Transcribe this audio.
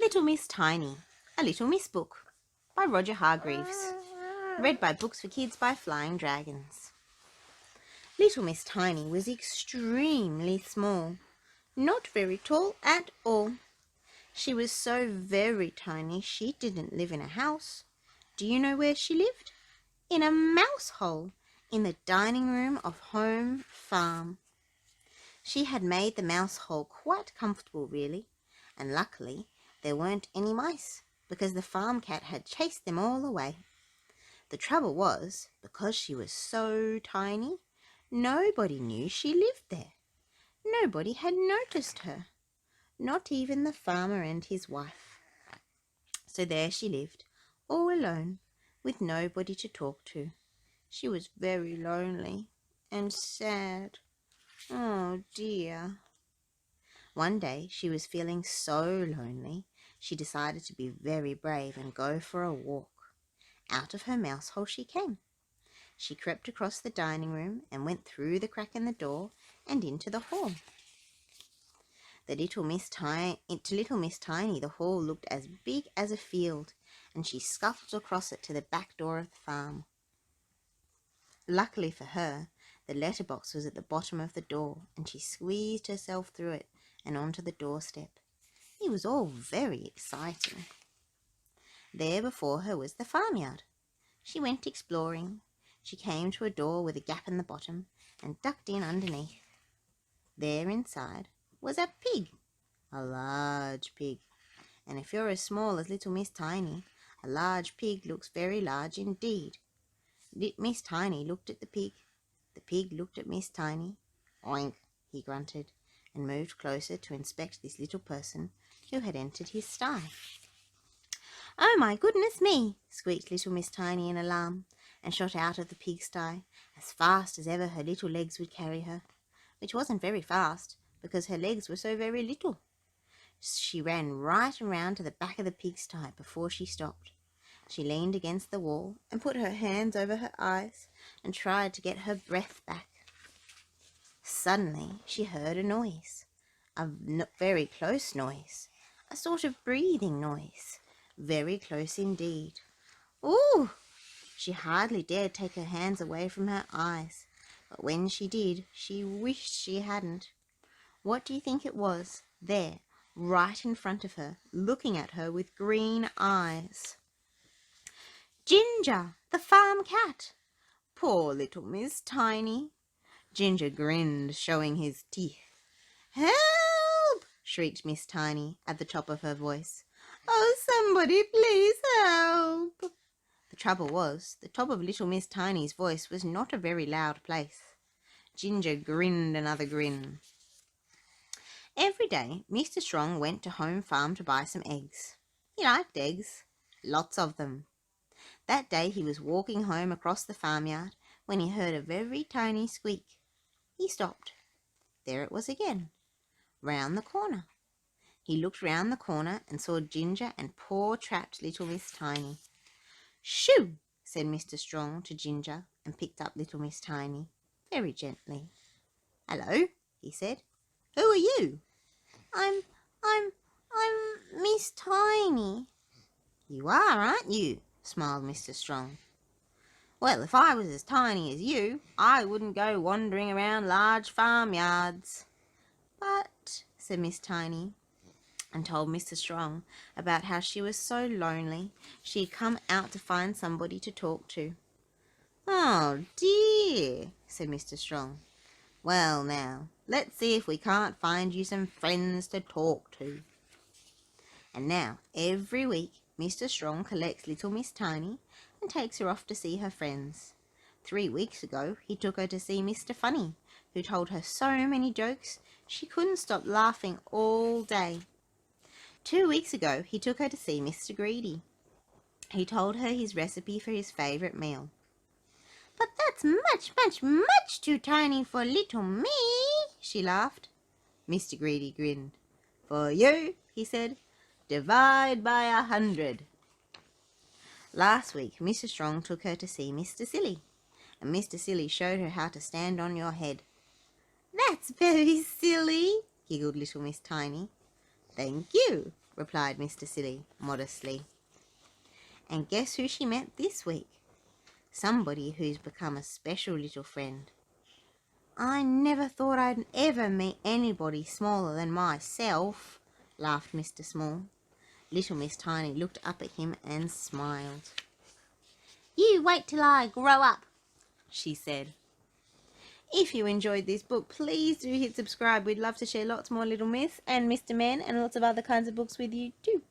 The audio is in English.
Little Miss Tiny, A Little Miss Book by Roger Hargreaves. Read by Books for Kids by Flying Dragons. Little Miss Tiny was extremely small, not very tall at all. She was so very tiny she didn't live in a house. Do you know where she lived? In a mouse hole in the dining room of Home Farm. She had made the mouse hole quite comfortable, really, and luckily there weren't any mice, because the farm cat had chased them all away. The trouble was, because she was so tiny, nobody knew she lived there. Nobody had noticed her, not even the farmer and his wife. So there she lived, all alone, with nobody to talk to. She was very lonely and sad. Oh dear. One day she was feeling so lonely, she decided to be very brave and go for a walk. Out of her mouse hole she came. She crept across the dining room and went through the crack in the door and into the hall. To little Miss Tiny, the hall looked as big as a field, and she scuffled across it to the back door of the farm. Luckily for her, the letterbox was at the bottom of the door, and she squeezed herself through it and onto the doorstep. It was all very exciting. There before her was the farmyard. She went exploring. She came to a door with a gap in the bottom and ducked in underneath. There inside was a pig, a large pig. And if you're as small as little Miss Tiny, a large pig looks very large indeed. Miss Tiny looked at the pig. The pig looked at Miss Tiny. Oink, he grunted, and moved closer to inspect this little person who had entered his sty. "Oh, my goodness me!" squeaked little Miss Tiny in alarm, and shot out of the pigsty as fast as ever her little legs would carry her, which wasn't very fast, because her legs were so very little. She ran right around to the back of the pigsty before she stopped. She leaned against the wall and put her hands over her eyes and tried to get her breath back. Suddenly she heard a noise, a very close noise, a sort of breathing noise, very close indeed. Ooh! She hardly dared take her hands away from her eyes, but when she did, she wished she hadn't. What do you think it was, there, right in front of her, looking at her with green eyes? Ginger, the farm cat. Poor little Miss Tiny. Ginger grinned, showing his teeth. "Help!" shrieked Miss Tiny at the top of her voice. "Oh, somebody please help!" The trouble was, the top of little Miss Tiny's voice was not a very loud place. Ginger grinned another grin. Every day Mr. Strong went to Home Farm to buy some eggs. He liked eggs, lots of them. That day he was walking home across the farmyard when he heard a very tiny squeak. He stopped. There it was again, round the corner. He looked round the corner and saw Ginger and poor trapped little Miss Tiny. "Shoo!" said Mr. Strong to Ginger, and picked up little Miss Tiny very gently. "Hello," he said. "Who are you?" I'm Miss Tiny." "You are, aren't you?" smiled Mr. Strong. "Well, if I was as tiny as you, I wouldn't go wandering around large farmyards." "But," said Miss Tiny, and told Mr. Strong about how she was so lonely she had come out to find somebody to talk to. "Oh dear," said Mr. Strong. "Well now, let's see if we can't find you some friends to talk to." And now, every week, Mr. Strong collects little Miss Tiny and takes her off to see her friends. 3 weeks ago he took her to see Mr. Funny, who told her so many jokes she couldn't stop laughing all day. 2 weeks ago he took her to see Mr. Greedy. He told her his recipe for his favourite meal. "But that's much, much, much too tiny for little me," she laughed. Mr. Greedy grinned. "For you," he said, "divide by 100. Last week Mr. Strong took her to see Mr. Silly, and Mr. Silly showed her how to stand on your head. "That's very silly," giggled little Miss Tiny. "Thank you," replied Mr. Silly modestly. And guess who she met this week? Somebody who's become a special little friend. I never thought I'd ever meet anybody smaller than myself, laughed Mr. Small. Little Miss Tiny looked up at him and smiled. You wait till I grow up, she said. If you enjoyed this book, please do hit subscribe. We'd love to share lots more Little Miss and Mr. Men and lots of other kinds of books with you too.